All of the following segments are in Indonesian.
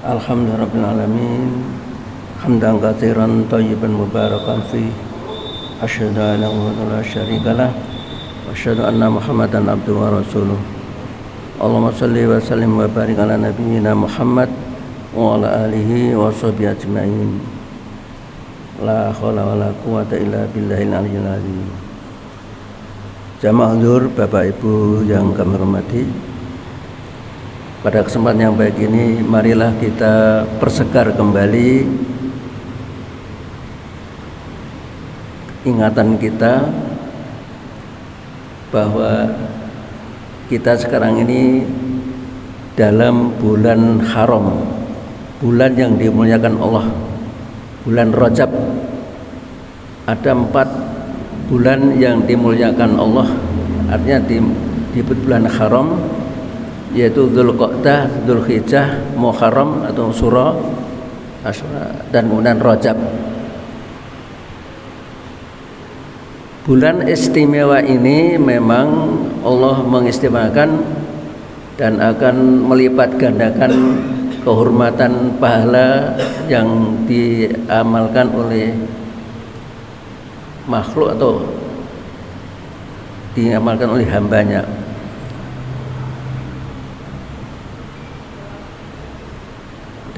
Alhamdulillahirrahmanirrahim. Hamdan katsiran thayyiban mubarakan fi. Asyhadu an la ilaha illallah syarikalah wa asyhadu anna Muhammadan abduhu wa rasuluh. Allahumma shalli wa sallim wa barik ala nabiyyina Muhammad wa ala alihi wa sahbihi ajmain. La haula wala quwata illa billahil aliyyil azim. Jamaah huzur, Bapak Ibu yang kami hormati, pada kesempatan yang baik ini marilah kita persegar kembali ingatan kita bahwa kita sekarang ini dalam bulan haram, bulan yang dimuliakan Allah, bulan Rajab. Ada 4 bulan yang dimuliakan Allah, artinya di bulan haram, yaitu Dzulqa'dah, Dzulhijjah, Muharram atau Syura, Asyura, dan kemudian Rajab. Bulan istimewa ini memang Allah mengistimewakan dan akan melipat gandakan kehormatan pahala yang diamalkan oleh makhluk atau diamalkan oleh hambanya.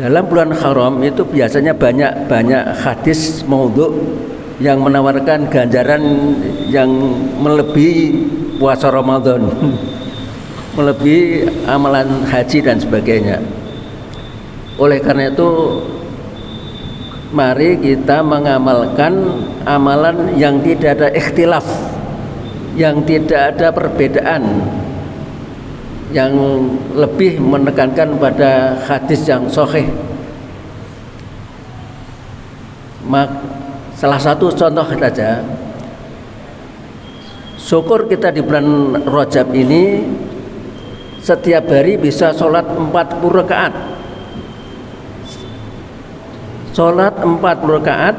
Dalam bulan haram itu biasanya banyak hadis maudhu yang menawarkan ganjaran yang melebihi puasa Ramadan, melebihi amalan haji dan sebagainya. Oleh karena itu, mari kita mengamalkan amalan yang tidak ada ikhtilaf, yang tidak ada perbedaan, yang lebih menekankan pada hadis yang sahih. Salah satu contoh saja, syukur kita di bulan Rajab ini setiap hari bisa sholat 40 rakaat. Sholat 40 rakaat.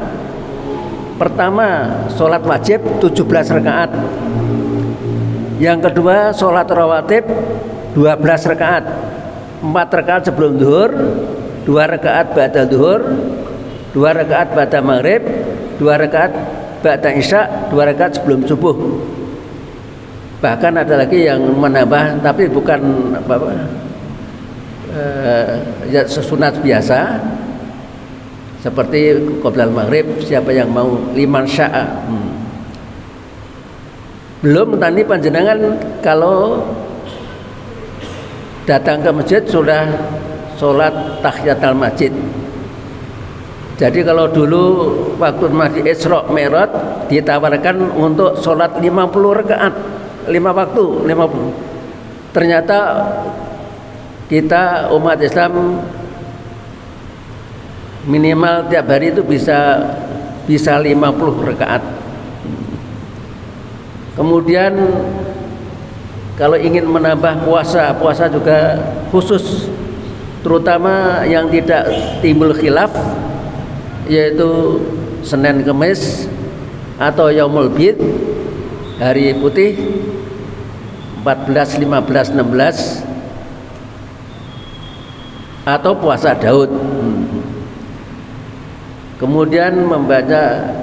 Pertama, sholat wajib 17 rakaat. Yang kedua, sholat rawatib 12 rakaat. 4 rakaat sebelum zuhur, 2 rakaat ba'da zuhur, 2 rakaat ba'da maghrib, 2 rakaat ba'da isya, 2 rakaat sebelum subuh. Bahkan ada lagi yang menambah, tapi bukan ya sunat biasa, seperti qoblal maghrib, siapa yang mau, liman sya'a. Belum tadi panjenengan kalau datang ke masjid sudah sholat tahiyatul masjid. Jadi kalau dulu waktu masih Isra Mi'raj ditawarkan untuk sholat 50 rakaat, 5 waktu, 50. Ternyata kita umat Islam minimal tiap hari itu bisa 50 rakaat. Kemudian kalau ingin menambah puasa juga khusus, terutama yang tidak timbul khilaf, yaitu Senin Kemis atau Yaumul Bid, hari putih 14, 15, 16, atau puasa Daud. Kemudian membaca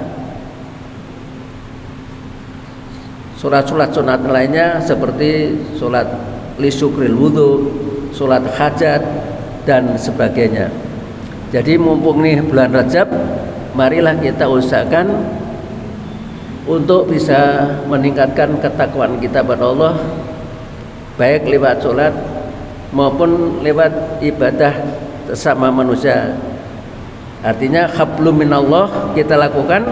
surat-surat sunat lainnya seperti surat lisyukril wudhu, surat hajat, dan sebagainya. Jadi mumpung nih bulan Rajab, marilah kita usahakan untuk bisa meningkatkan ketakwaan kita kepada Allah, baik lewat sholat maupun lewat ibadah sesama manusia. Artinya hablum minallah kita lakukan,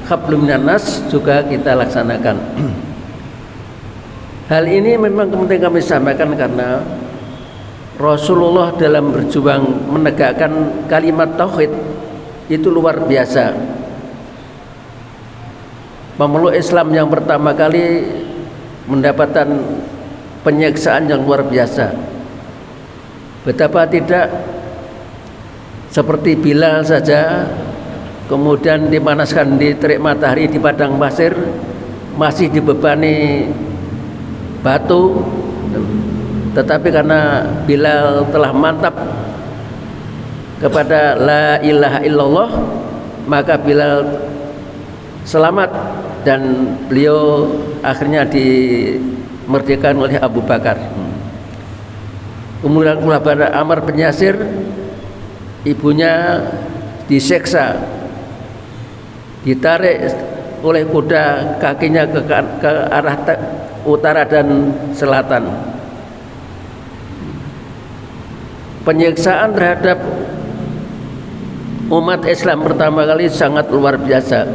hablum minannas juga kita laksanakan. Hal ini memang penting kami sampaikan karena Rasulullah dalam berjuang menegakkan kalimat tauhid itu luar biasa. Pemeluk Islam yang pertama kali mendapatkan penyiksaan yang luar biasa. Betapa tidak, seperti Bilal saja, kemudian dipanaskan di terik matahari di padang pasir, masih dibebani batu, tetapi karena Bilal telah mantap kepada la ilaha illallah, maka Bilal selamat dan beliau akhirnya dimerdekakan oleh Abu Bakar. Kemudian kepada Ammar bin Yasir, ibunya diseksa, ditarik oleh kuda kakinya ke arah utara dan selatan. Penyiksaan terhadap umat Islam pertama kali sangat luar biasa.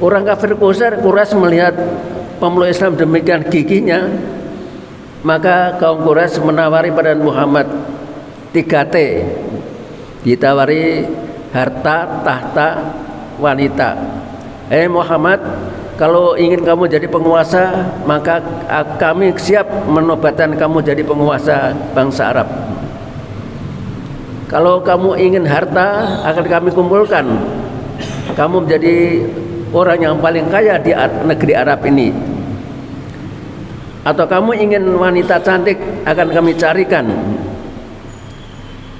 Orang kafir Quraisy melihat pemeluk Islam demikian gigihnya, maka kaum Quraisy menawari pada Muhammad 3T, ditawari harta, tahta, wanita. Muhammad, kalau ingin kamu jadi penguasa, maka kami siap menobatkan kamu jadi penguasa bangsa Arab. Kalau kamu ingin harta, akan kami kumpulkan kamu menjadi orang yang paling kaya di negeri Arab ini. Atau kamu ingin wanita cantik, akan kami carikan.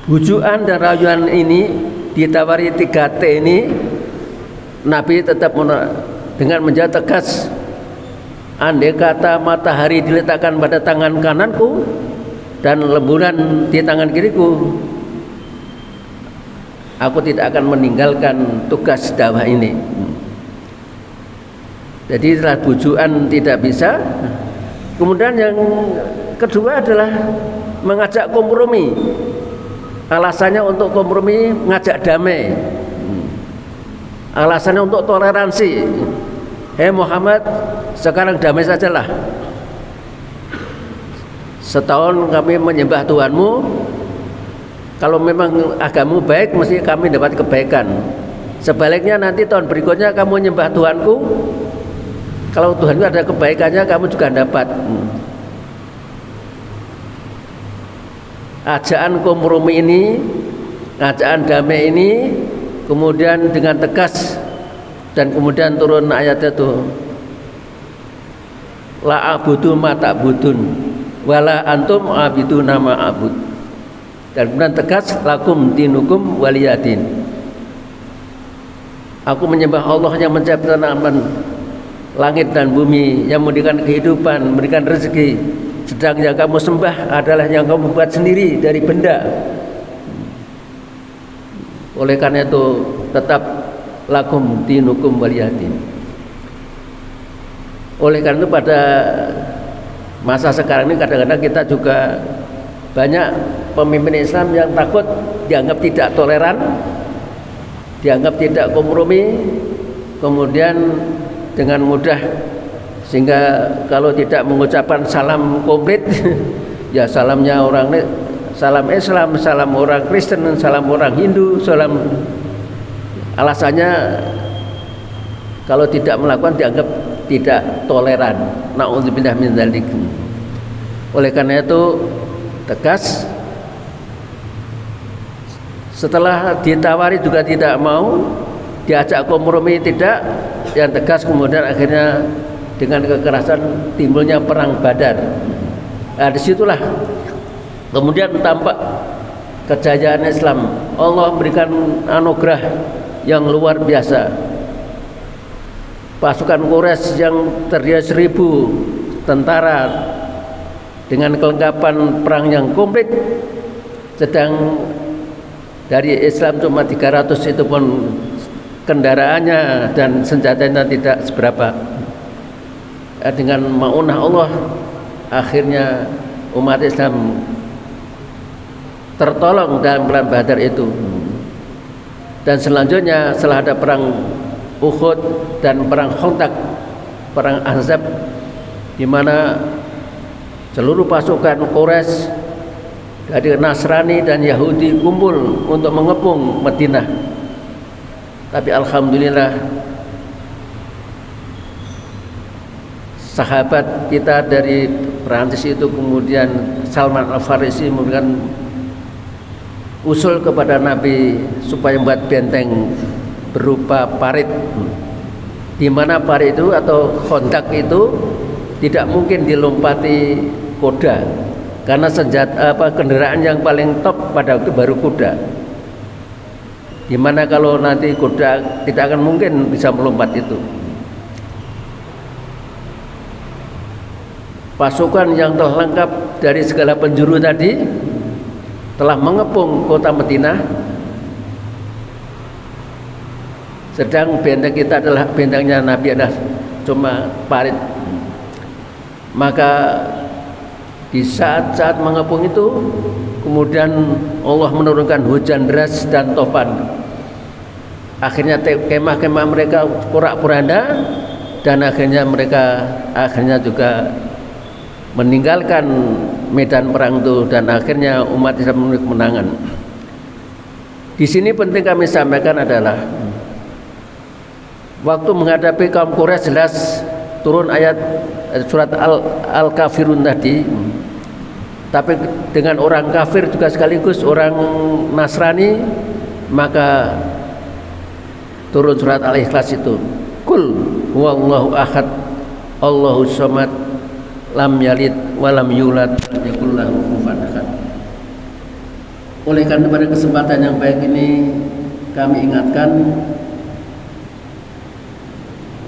Bujukan dan rayuan ini ditawari 3T ini, Nabi tetap dengan menjadi tegas. Andai kata matahari diletakkan pada tangan kananku dan rembulan di tangan kiriku, aku tidak akan meninggalkan tugas dakwah ini. Jadi setelah bujukan tidak bisa, kemudian yang kedua adalah mengajak kompromi. Alasannya untuk kompromi, ngajak damai. Alasannya untuk toleransi. Muhammad, sekarang damai sajalah. Setahun kami menyembah Tuhanmu. Kalau memang agamamu baik, mesti kami dapat kebaikan. Sebaliknya nanti tahun berikutnya kamu menyembah Tuhanku. Kalau Tuhanku ada kebaikannya, kamu juga dapat. Ajakan kompromi ini, ajakan damai ini, kemudian dengan tegas, dan kemudian turun ayat itu, la abudu ma ta'budun wala antum abiduna ma abud. Dan kemudian tegas, lakum dinukum waliyadin. Aku menyembah Allah yang menciptakan langit dan bumi, yang memberikan kehidupan, memberikan rezeki. Sedang yang kamu sembah adalah yang kamu buat sendiri dari benda. Oleh karena itu tetap lakum dinukum waliyadin. Oleh karena itu pada masa sekarang ini kadang-kadang kita juga banyak pemimpin Islam yang takut dianggap tidak toleran, dianggap tidak kompromi, kemudian dengan mudah, sehingga kalau tidak mengucapkan salam komplit ya salamnya orang, salam Islam, salam orang Kristen, salam orang Hindu, salam, alasannya kalau tidak melakukan dianggap tidak toleran. Na'udzubillah min dzalik. Oleh karena itu tegas, setelah ditawari juga tidak mau, diajak kompromi tidak, yang tegas, kemudian akhirnya dengan kekerasan timbulnya perang Badar. Nah, disitulah kemudian tampak kejayaan Islam. Allah memberikan anugerah yang luar biasa. Pasukan Quraisy yang terdiri 1.000 tentara dengan kelengkapan perang yang komplit, sedang dari Islam cuma 300, itu pun kendaraannya dan senjatanya tidak seberapa. Dengan maunah Allah, akhirnya umat Islam tertolong dalam perang Badar itu. Dan selanjutnya setelah ada perang Uhud dan perang Khandaq, perang Ahzab, di mana seluruh pasukan Quraisy dari Nasrani dan Yahudi kumpul untuk mengepung Madinah. Tapi alhamdulillah sahabat kita dari Perancis itu, kemudian Salman Al-Farisi, memberikan usul kepada Nabi supaya membuat benteng berupa parit, di mana parit itu atau Khandaq itu tidak mungkin dilompati kuda, Karena kendaraan yang paling top pada waktu baru kuda. Dimana kalau nanti kuda tidak akan mungkin bisa melompat itu. Pasukan yang telah lengkap dari segala penjuru tadi telah mengepung kota Madinah. Sedang benteng kita adalah bentengnya Nabi adalah cuma parit. Maka di saat-saat mengepung itu kemudian Allah menurunkan hujan deras dan topan. Akhirnya kemah-kemah mereka porak-poranda dan akhirnya mereka juga meninggalkan medan perang itu dan akhirnya umat Islam memiliki kemenangan. Di sini penting kami sampaikan adalah waktu menghadapi kaum Quraisy jelas turun ayat surat Al-Kafirun tadi. Tapi dengan orang kafir juga sekaligus orang Nasrani, maka turun surat Al-Ikhlas itu. Kul huwallahu ahad, Allahus samad, lam yalid walam yulad walam yakul lahu kufuwan ahad. Oleh karena pada kesempatan yang baik ini kami ingatkan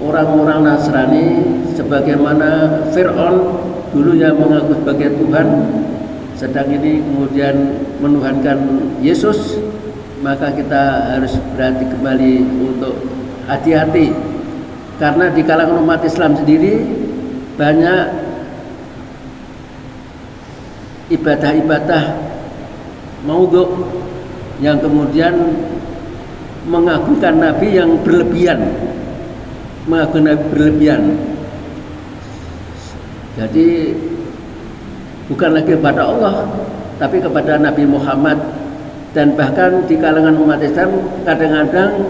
orang-orang Nasrani sebagaimana Fir'aun dulu yang mengaku sebagai Tuhan, sedang ini kemudian menuhankan Yesus, maka kita harus berhati kembali untuk hati-hati, karena di kalangan umat Islam sendiri banyak ibadah-ibadah maudhu yang kemudian mengagungkan Nabi yang berlebihan, jadi bukan lagi kepada Allah tapi kepada Nabi Muhammad. Dan bahkan di kalangan umat Islam kadang-kadang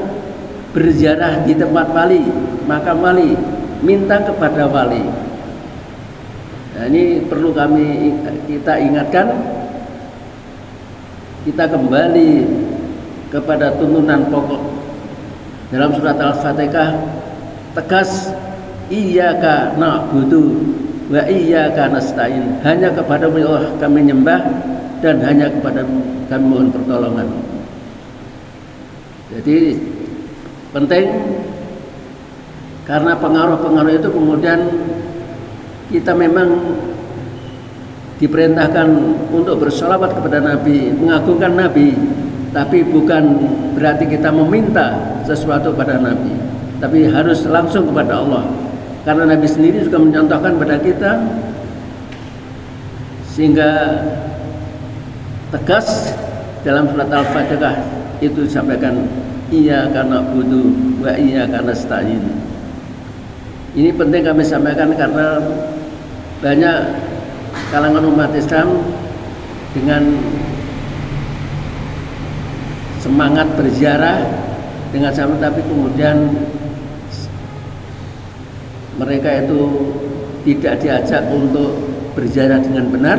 berziarah di tempat wali, makam wali, minta kepada wali. Nah, ini perlu kita ingatkan, kita kembali kepada tuntunan pokok dalam surat Al-Fatihah, tegas iyyaka na'budu wa iyyaka nasta'in, hanya kepada Allah kami menyembah dan hanya kepada kami mohon pertolongan. Jadi penting, karena pengaruh-pengaruh itu kemudian kita memang diperintahkan untuk bersolawat kepada Nabi, mengagungkan Nabi, tapi bukan berarti kita meminta sesuatu pada Nabi, tapi harus langsung kepada Allah. Karena Nabi sendiri juga mencontohkan pada kita, sehingga tegas dalam surat Al-Fatihah itu disampaikan iyyaka na'budu wa iyyaka nasta'in. Ini penting kami sampaikan karena banyak kalangan umat Islam dengan semangat berziarah dengan sama, tapi kemudian mereka itu tidak diajak untuk berziarah dengan benar.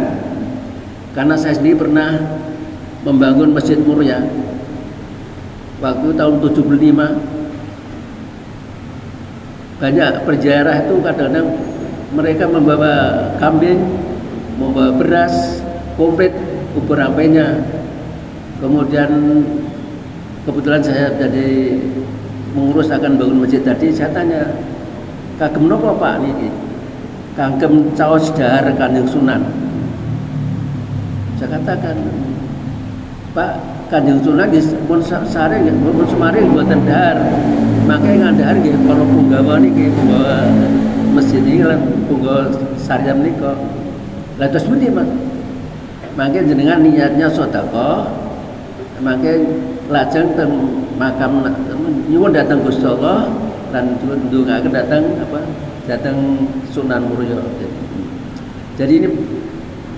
Karena saya sendiri pernah membangun Masjid Muria waktu tahun 75. Banyak berziarah itu kadang-kadang mereka membawa kambing, membawa beras, komplit, ubur ampenya. Kemudian kebetulan saya jadi mengurus akan bangun masjid tadi, saya tanya, kagem napa Pak niki? Kagem caos dahar Kanjeng Sunan. Saya katakan, Pak, Kanjeng Sunan nggih mun sare nggih mun semare mboten dahar. Makanya ngandhar nggih para punggawa niki, punggawa masjid iki lan punggawa sarjam nika. Lah terus pundi, Mas? Mangke jenengan niatnya sedekah, mangke lajeng teng makam nyuwun datang Gusti Allah lan ndongaken datang Sunan Muria. Jadi ini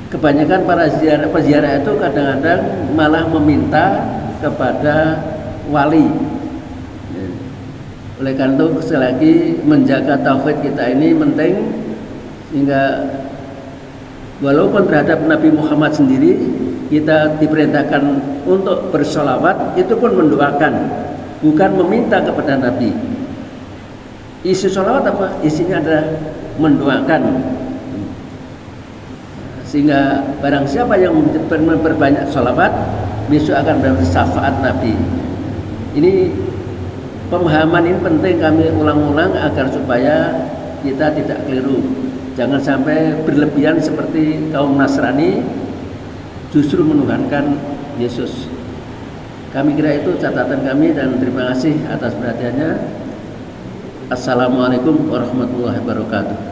kebanyakan para peziarah itu kadang-kadang malah meminta kepada wali. Oleh karena itu sekali lagi menjaga tauhid kita ini penting, sehingga walaupun terhadap Nabi Muhammad sendiri kita diperintahkan untuk bersolawat, itu pun mendoakan, bukan meminta kepada Nabi. Isi solawat apa? Isinya adalah mendoakan. Sehingga barang siapa yang memperbanyak sholawat, besok akan mendapat syafaat Nabi. Ini pemahaman ini penting kami ulang-ulang agar supaya kita tidak keliru. Jangan sampai berlebihan seperti kaum Nasrani justru menuhankan Yesus. Kami kira itu catatan kami dan terima kasih atas perhatiannya. Assalamualaikum warahmatullahi wabarakatuh.